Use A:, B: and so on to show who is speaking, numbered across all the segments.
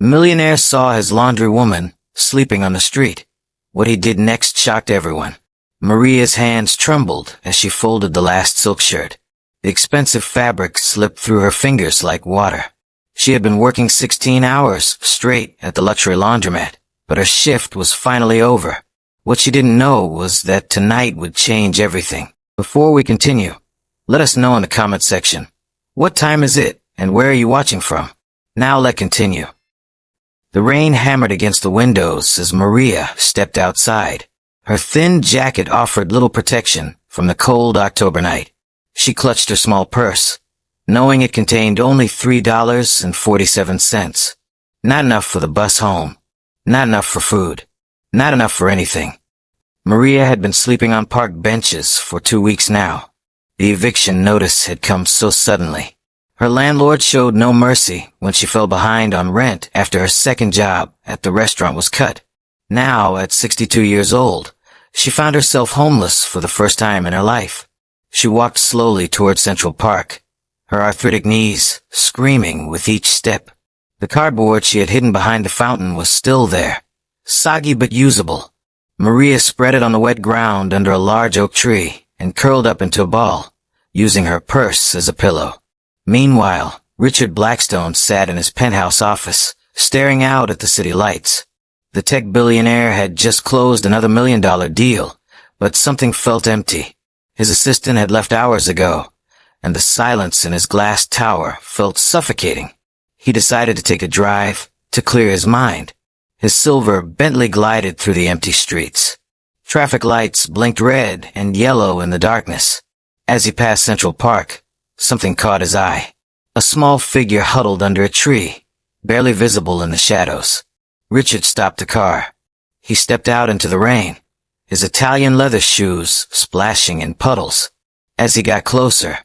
A: Millionaire saw his laundry woman sleeping on the street. What he did next shocked everyone. Maria's hands trembled as she folded the last silk shirt. The expensive fabric slipped through her fingers like water. She had been working 16 hours straight at the luxury laundromat, but her shift was finally over. What she didn't know was that tonight would change everything. Before we continue, let us know in the comment section. What time is it, and where are you watching from? Now let's continue. The rain hammered against the windows as Maria stepped outside. Her thin jacket offered little protection from the cold October night. She clutched her small purse, knowing it contained only $3.47. Not enough for the bus home. Not enough for food. Not enough for anything. Maria had been sleeping on park benches for 2 weeks now. The eviction notice had come so suddenly. Her landlord showed no mercy when she fell behind on rent after her second job at the restaurant was cut. Now, at 62 years old, she found herself homeless for the first time in her life. She walked slowly toward Central Park, her arthritic knees screaming with each step. The cardboard she had hidden behind the fountain was still there, soggy but usable. Maria spread it on the wet ground under a large oak tree and curled up into a ball, using her purse as a pillow. Meanwhile, Richard Blackstone sat in his penthouse office, staring out at the city lights. The tech billionaire had just closed another $1 million deal, but something felt empty. His assistant had left hours ago, and the silence in his glass tower felt suffocating. He decided to take a drive to clear his mind. His silver Bentley glided through the empty streets. Traffic lights blinked red and yellow in the darkness. As he passed Central Park, something caught his eye. A small figure huddled under a tree, barely visible in the shadows. Richard stopped the car. He stepped out into the rain, his Italian leather shoes splashing in puddles. As he got closer,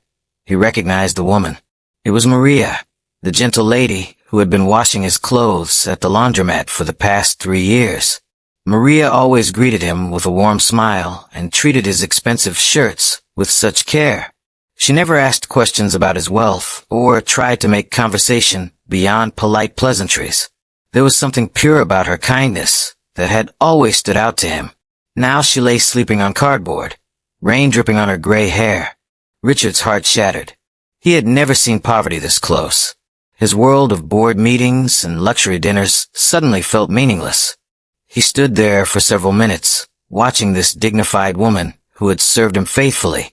A: he recognized the woman. It was Maria, the gentle lady who had been washing his clothes at the laundromat for the past 3 years. Maria always greeted him with a warm smile and treated his expensive shirts with such care. She never asked questions about his wealth or tried to make conversation beyond polite pleasantries. There was something pure about her kindness that had always stood out to him. Now she lay sleeping on cardboard, rain dripping on her gray hair. Richard's heart shattered. He had never seen poverty this close. His world of board meetings and luxury dinners suddenly felt meaningless. He stood there for several minutes, watching this dignified woman who had served him faithfully,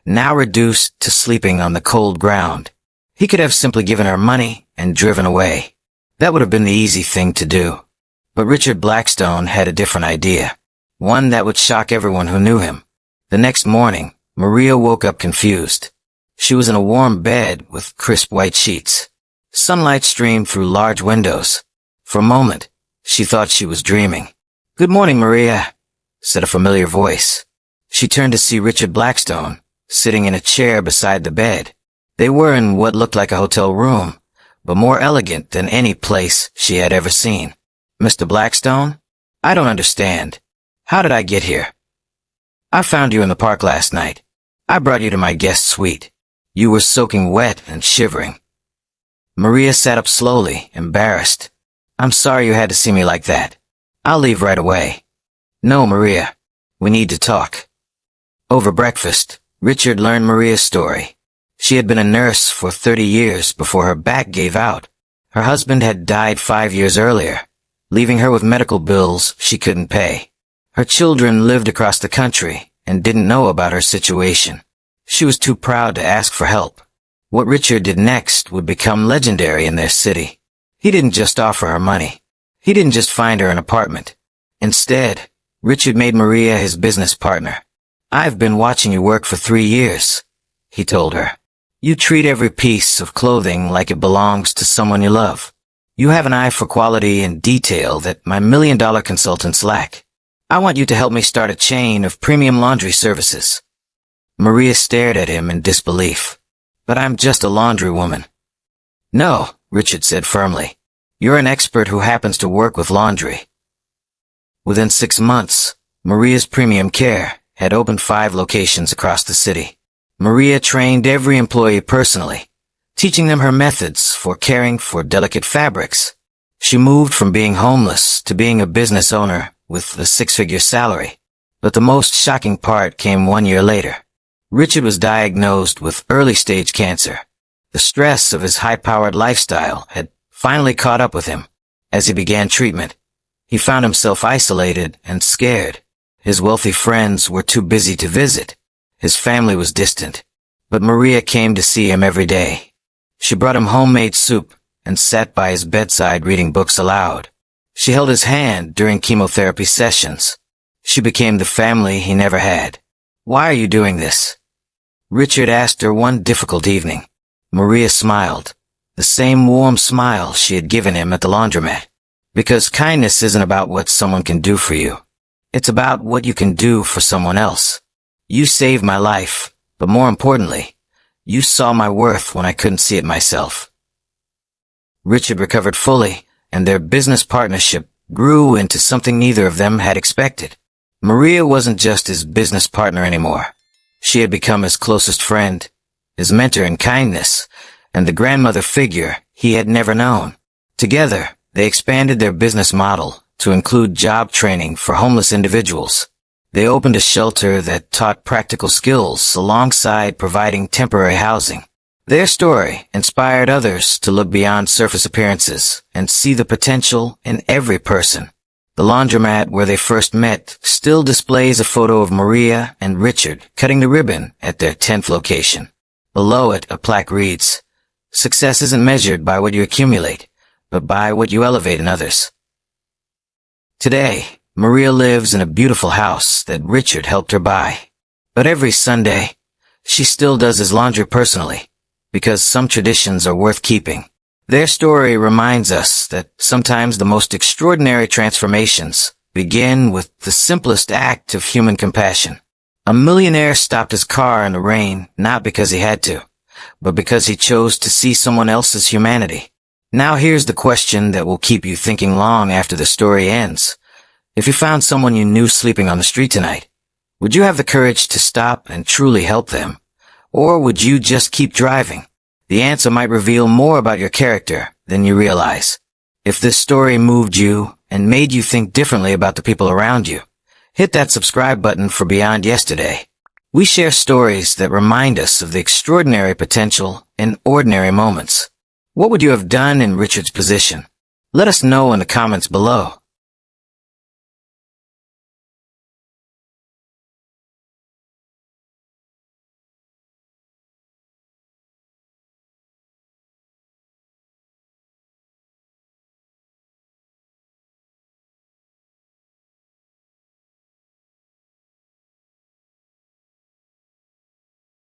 A: now reduced to sleeping on the cold ground. He could have simply given her money and driven away. That would have been the easy thing to do. But Richard Blackstone had a different idea, one that would shock everyone who knew him. The next morning, Maria woke up confused. She was in a warm bed with crisp white sheets. Sunlight streamed through large windows. For a moment, she thought she was dreaming. "Good morning, Maria," said a familiar voice. She turned to see Richard Blackstone, sitting in a chair beside the bed. They were in what looked like a hotel room, but more elegant than any place she had ever seen. "Mr. Blackstone? I don't understand. How did I get here?" "I found you in the park last night. I brought you to my guest suite. You were soaking wet and shivering." Maria sat up slowly, embarrassed. "I'm sorry you had to see me like that. I'll leave right away." "No, Maria. We need to talk." Over breakfast, Richard learned Maria's story. She had been a nurse for 30 years before her back gave out. Her husband had died 5 years earlier, leaving her with medical bills she couldn't pay. Her children lived across the country and didn't know about her situation. She was too proud to ask for help. What Richard did next would become legendary in their city. He didn't just offer her money. He didn't just find her an apartment. Instead, Richard made Maria his business partner. "I've been watching you work for 3 years," he told her. "You treat every piece of clothing like it belongs to someone you love. You have an eye for quality and detail that my $1 million consultants lack. I want you to help me start a chain of premium laundry services." Maria stared at him in disbelief. "But I'm just a laundry woman." "No," Richard said firmly. "You're an expert who happens to work with laundry." Within 6 months, Maria's Premium Care had opened 5 locations across the city. Maria trained every employee personally, teaching them her methods for caring for delicate fabrics. She moved from being homeless to being a business owner with a six-figure salary. But the most shocking part came 1 year later. Richard was diagnosed with early-stage cancer. The stress of his high-powered lifestyle had finally caught up with him. As he began treatment, he found himself isolated and scared. His wealthy friends were too busy to visit. His family was distant. But Maria came to see him every day. She brought him homemade soup and sat by his bedside reading books aloud. She held his hand during chemotherapy sessions. She became the family he never had. "Why are you doing this?" Richard asked her one difficult evening. Maria smiled, the same warm smile she had given him at the laundromat. "Because kindness isn't about what someone can do for you. It's about what you can do for someone else. You saved my life, but more importantly, you saw my worth when I couldn't see it myself." Richard recovered fully, and their business partnership grew into something neither of them had expected. Maria wasn't just his business partner anymore. She had become his closest friend, his mentor in kindness, and the grandmother figure he had never known. Together, they expanded their business model to include job training for homeless individuals. They opened a shelter that taught practical skills alongside providing temporary housing. Their story inspired others to look beyond surface appearances and see the potential in every person. The laundromat where they first met still displays a photo of Maria and Richard cutting the ribbon at their 10th location. Below it, a plaque reads, "Success isn't measured by what you accumulate, but by what you elevate in others." Today, Maria lives in a beautiful house that Richard helped her buy. But every Sunday, she still does his laundry personally, because some traditions are worth keeping. Their story reminds us that sometimes the most extraordinary transformations begin with the simplest act of human compassion. A millionaire stopped his car in the rain not because he had to, but because he chose to see someone else's humanity. Now here's the question that will keep you thinking long after the story ends. If you found someone you knew sleeping on the street tonight, would you have the courage to stop and truly help them? Or would you just keep driving? The answer might reveal more about your character than you realize. If this story moved you and made you think differently about the people around you, hit that subscribe button for Beyond Yesterday. We share stories that remind us of the extraordinary potential in ordinary moments. What would you have done in Richard's position? Let us know in the comments below.